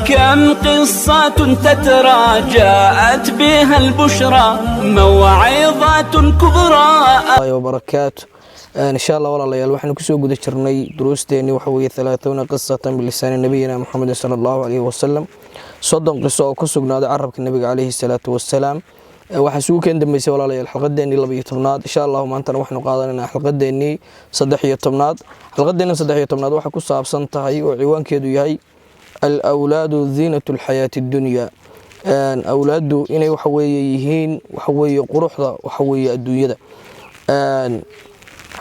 كم قصة تترى جاءت بها البشرى موعظة كبرى وبركاته إن شاء الله والله يلا وحنا كسو قد جرني دروستين وحوي 30 قصة بلسان نبينا محمد صلى الله عليه وسلم صدق قصة كسقنا عربك النبي عليه الصلاة والسلام وحسوك إن دميسي والله يلا حلقتين اللي بيتمناد إن شاء الله ما أنت وحنا قاعدين حلقتين صدحية تمناد حلقتين صدحية تمناد وحكو صعب سنتهاي وعوان كيدو يهي الأولاد زينة الحياة الدنيا أولاده إني وحوي يهين وحوي قروحة وحوي الدنيا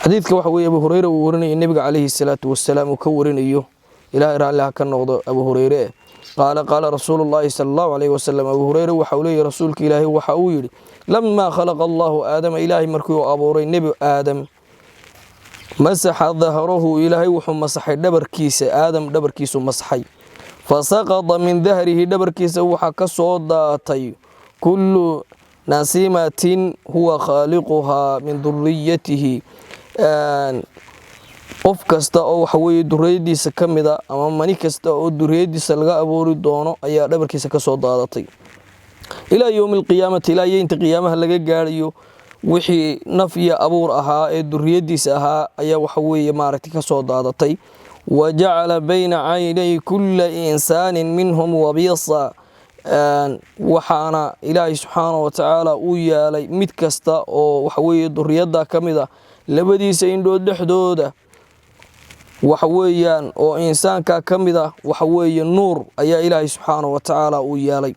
حديثك وحوي أبو هريرة وورني النبي عليه الصلاة والسلام وكورني إلى الله كان أبو هريرة قال رسول الله صلى الله عليه وسلم أبو هريرة وحولي رسولك إلهي وحويلي لما خلق الله آدم إلهي مركو أبو هريرة النبي آدم مسح ظهره إلهي وحم مسحي دبر كيس آدم دبر كيس مسحي فسقط من ظهره دبر كيس وحك صوتي كل نسيمة هو خالقها من ذريته qof kasta oo waxa weeye duriyadiisa kamida ama mani kasta oo duriyadiisa laga abuuri doono ayaa dhabarkiisa ka soo daadatay ilaa yawmil qiyaamati ilaa inta qiyaamaha laga gaariyo wixii naf iyo abuur ahaa ee duriyadiisa ahaa ayaa waxa weeye maaragtay ka soo daadatay waja'ala bayna aynay kulli insaanin minhum wabisa waxaana ilaahay subxaanahu wa ta'ala uu yeelay mid kasta oo waxa weeye duriyada kamida labadiisa indhood dhexdooda waxa weeyaan oo insaanka kamida waxa weeye nuur ayaa ilaahay subxaanahu wa ta'ala uu yeelay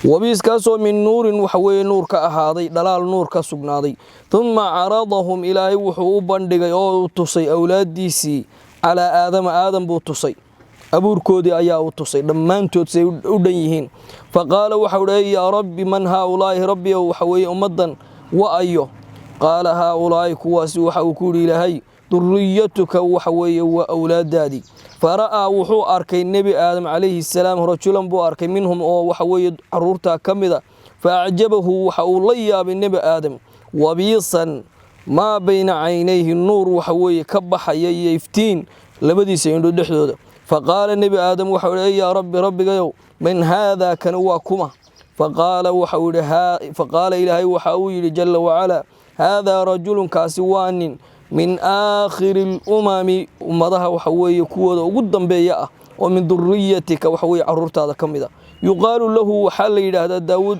wabiiskaasoo min nuurin waxa weeye nuur ka ahaaday dhalaal nuur ka sugnaaday thumma caradahum ilaahay wuxuu u bandhigay oo u tusay awlaadiisii calaa aadam buu tusay abuurkoodii ayaa u tusay dhammaantood say u dhan yihiin faqaala waxa uu leeyahay yaa rabbi man haaulaahi rabbi waxa weeye ummadan wa ayo qaala haaulaahi kuwaasi waxa uu ku yidhi ilaahay duriyatuka waxa weeye waa awlaadaadii fara'aa wuxuu arkay nebi aadam calayhi salaam rajulan buu arkay minhum oo waxa weeye caruurtaa ka mida faacjabahu waxa uu la yaabay nebi aadam wabiisan maa bayna caynayhi nuur waxa weeye ka baxaya iyo iftiin labadiisa indhood dhexdooda faqaala nebi aadam waxa uu leeyahay yaa rabbi rabbigayow man haadaa kan waa kuma faqaala ilaahay waxa uu yidhi jalla wacalaa haadaa rajulun kaasi waa nin min aakhiri الأمم ummadaha waxa weeye kuwooda ugu dambeeya ah oo min durriyatika waxa weeye caruurtaada kamida yuqaalu lahu waxa la yiraahdaa daawud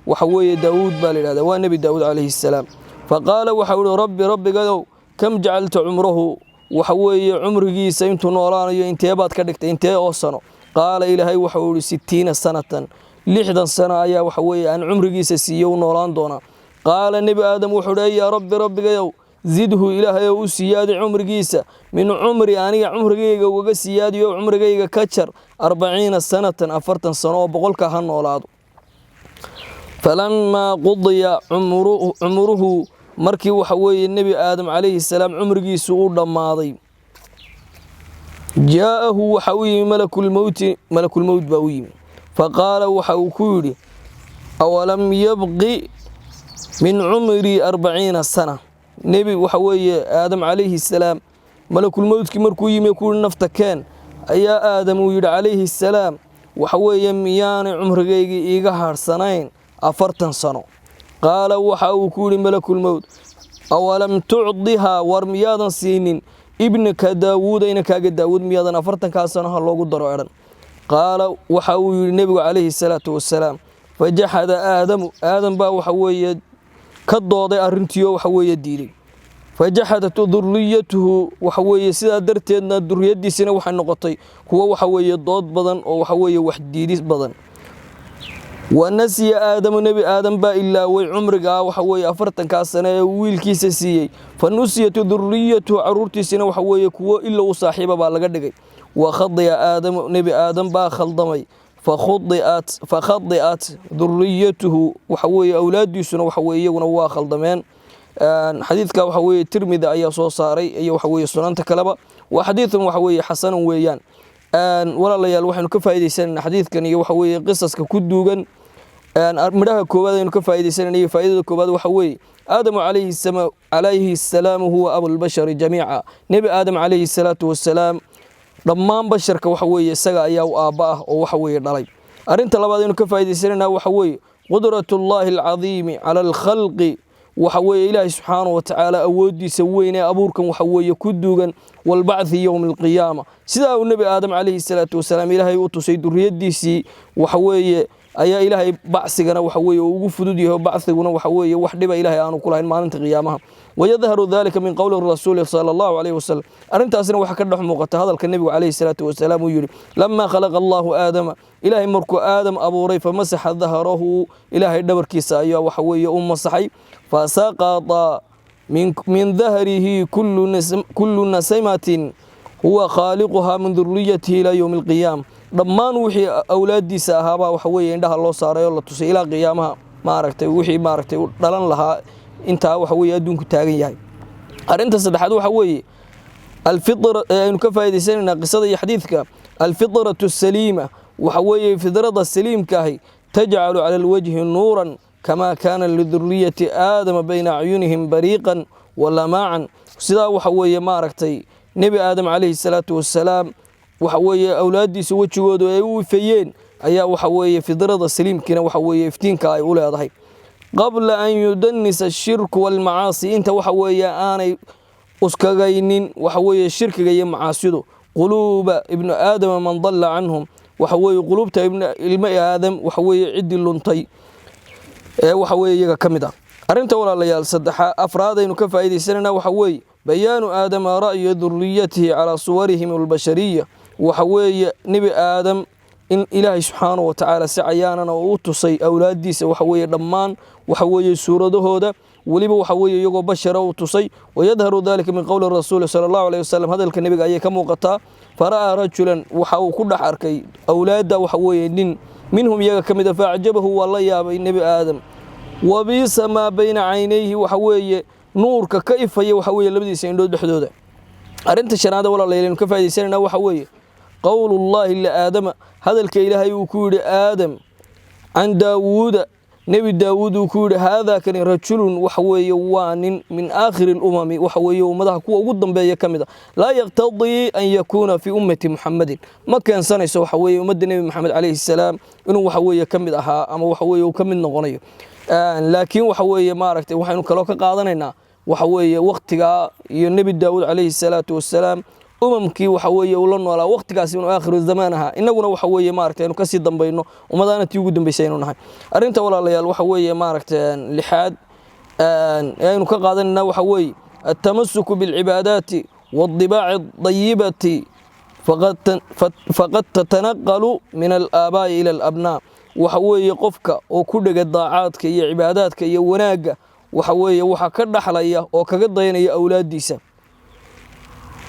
waxa weeye daawud baa la yiraahdaa waa nabi daawud calayhi salaam faqaala waxa uu rabbi rabbigayow kam jacalta umruhu waxa weeye umrigiisa intuu noolaanayo intee baad ka dhigtay intee oo sano qaala ilaahay waxa uu 60 sanatan 60 sano ayaa waxa weeye aan umrigiisa siiyo noolaan doona qaala nabi aadam wuxuu leeyahay rabbi rabbigayow زده إلهي وسيادة عمرجيسة من عمري أنا عمرجيجا وجسيادي وعمرجيجا كتر 40 سنة أفرتن سنة بقولك هالنولاد فلما قضي عمره مركي وحوي النبي آدم عليه السلام عمرجيس ورد ماضي جاءه وحوي ملك الموت بويم فقال وحوكوري أولم يبقي من عمري 40 سنة نبي وحوي آدم عليه السلام ملك الموت كمركو يكون نفط كان أيا آدم ويد عليه السلام وحوي ميان عمر إيجار سنين أفرتن سنة قال وحوكول ملك الموت أولم تعضها ورميادا سنين ابنك داود إنك داود ميادا أفرتن كاسنها الله قدر عرن قال وحوي النبي عليه الصلاة والسلام فجحد آدم با وحوي كالضوضي أرنتيو وحوي الديري فجحدت ذريته وحوي سيدا درتنا ذريتي سنة وحن نقطي هو وحوي الضاد بدن أو وحوي وحديديس بدن ونسي آدم نبي آدم با إلا وعمرك وحوي أفرتن كاسنة ويل كيسسي فنسيت ذريته عرورتي سنة وحوي كوا إلا وصاحبه بالغدغي وخضي آدم نبي آدم با خلضمي فخضئت ذريته وحوي أولادي سنة وحوي ونوا خلضمان حديثك وحوي ترمذي أي صوصاري أي وحوي سنن تكلبا وحديث وحوي حسن ويان ولا لا يلوحن كفايدة سنة حديث كان وحوي قصص ككدوجن مدها كوباد كفايدة سنة فائدة كوباد وحوي آدم عليه السلام هو أبو البشر جميعا نبي آدم عليه الصلاة والسلام dhammaan basharka waxa weeye isaga ayaa u aabba ah oo waxa weeye dhalay arinta labaad aynu ka faa'iideysanayna waxa weeye qudratullahi alcadiimi cala alkhalqi waxa weeye ilaahay subxaanahu wa tacaala awoodiisa weyn ee abuurkan waxa weeye ku duugan walbacthi yowma alqiyaama sidaa uu nebi aadam calayhi salaatu wasalaam ilaahay u tusay duriyadiisii waxa weeye ayaa ilaahay bacsigana waxa weeye ugu fudud yahay bacsiguna waxa weeye wax dhiba ilaahay aanu ku lahayn maalinta qiyaamaha wayadharu dhalika min qawli rasuul sallallahu alayhi wasallam arintaasina waxa ka dhex muuqata hadalka nabiga calayhi salaatu wasalaam uu yiri lamma khalaqa allahu aadama ilaahay markuu aadam abuuray famasaxa dhahrahu ilaahay dhabarkiisa ayaa waxa weeye u masaxay fasaqata min dhahrihi kullu nasamatin huwa khaliquha min dhurriyyatihi ila yawm alqiyam dhammaan wixii awlaadiisa ahaaba waxa weeye indhaha loo saaray oo la tusay ilaa qiyaamaha maaragtay wixii maaragtay dhalan lahaa inta waxa weeye adduunku taagan yahay arinta saddexaad waxa weeye alfitra aynu ka faa'iideysanayna qisada iyo xadiidka alfitratu saliima waxa weeye fitrada saliimka ahi tajcalu cala alwajhi nuuran kama kana lidurriyati aadama bayna acyunihim bariiqan walamaacan sidaa waxa weeye maaragtay nebi aadam calayhi salaatu wasalaam waxa weeye awlaadiisa wajigoodu ay u ifayeen ayaa waxa weeye fidrada saliimkiina waxa weeye iftiinka ay u leedahay qabla an yudannisa ashirku walmacaasi inta waxa weeye aanay uskagaynin waxa weeye shirkiga iyo macaasidu quluuba ibnu aadama man dalla canhum waxa weeye quluubta ilma aadam waxa weeye ciddi luntay ee waxa weeye iyaga ka mid ah arinta walaalayaal afraad aynu ka faa'iideysanayna waxa weeye bayaanu aadama ra'yi dhurriyyatihi calaa suwarihim albashariyya waxa weeye nebi aadam in ilaahay subxaanahu wa tacaala si cayaanana uu tusay awlaadiisa waxa weeye dhammaan waxa weeye suuradahooda weliba waxa weeye iyagoo bashara uu tusay wayadharu dhalika min qowli rasuuli sallallahu alayhi wasallam hadalka nebiga ayay ka muuqataa fara'aa rajulan waxa uu ku dhex arkay awlaadda waxa weeye nin minhum iyaga ka mid a faacjabahu waa la yaabay nebi aadam wabiisa maa bayna caynayhi waxa weeye nuurka ka ifaya waxa weeye labadiisa indhood dhexdooda arinta shanaad walaalayaal ka faa'iideysanayna waxa weeye qowlullahi li aadama hadalka ilaahay uu ku yiri aadam can daawuuda nebi daawuud uu ku yiri haadaa kani rajulun waxa weeye waa nin min aakhiri lumami waxa weeye ummadaha kuwa ugu dambeeya ka mid a laa yaqtadii an yakuuna fii ummati muxamadin ma keensanayso waxa weeye ummadda nebi maxamed calayhi salaam inuu waxa weeye ka mid ahaa ama waxa weeye uu ka mid noqonayo laakiin waxa weeye maaragtay waxaynu kaloo ka qaadanaynaa waxa weeye waqtigaa iyo nebi daawuud calayhi salaatu wasalaam umamkii waxa weeye uu la noolaa waqtigaas inuu aakhiru zamaan ahaa inaguna waxa weeye maaragtay aynu kasii dambayno ummadaana tii ugu dambeysay aynu nahay arinta walaalayaal waxa weeye maaragtay lixaad aynu ka qaadanayna waxa weeye التمسك بالعبادات والطباع الطيبة فقد تتنقل من الآباء إلى الأبناء وحوي قفك وكل الضاعاتك يا عباداتك يا وناقة وحوي وحكد حلية وكقضين يا أولاد ديسا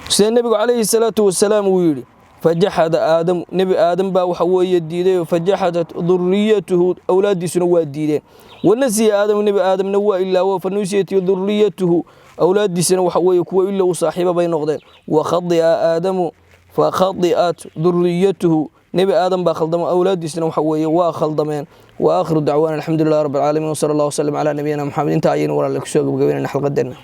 سيد النبي عليه الصلاة والسلام ويلي فجحد آدم نبي آدم با وحوي الديدين فجحدت ذريته أولاد ديسنا والديدين ونسي آدم نبي آدم نوى إلا هو فنسيت ذريته أولاد ديسنا وحوي كوا إلا وصاحبه بين نقدين وخضئ آدم فخضئت ذريته نبي آدم با خلدم أولاد ديسنا وحوي وخلدمين وآخر دعوانا الحمد لله رب العالمين وصلى الله وسلم على نبينا محمد انت عين ولا لك سوق بقبينا حلقة دنا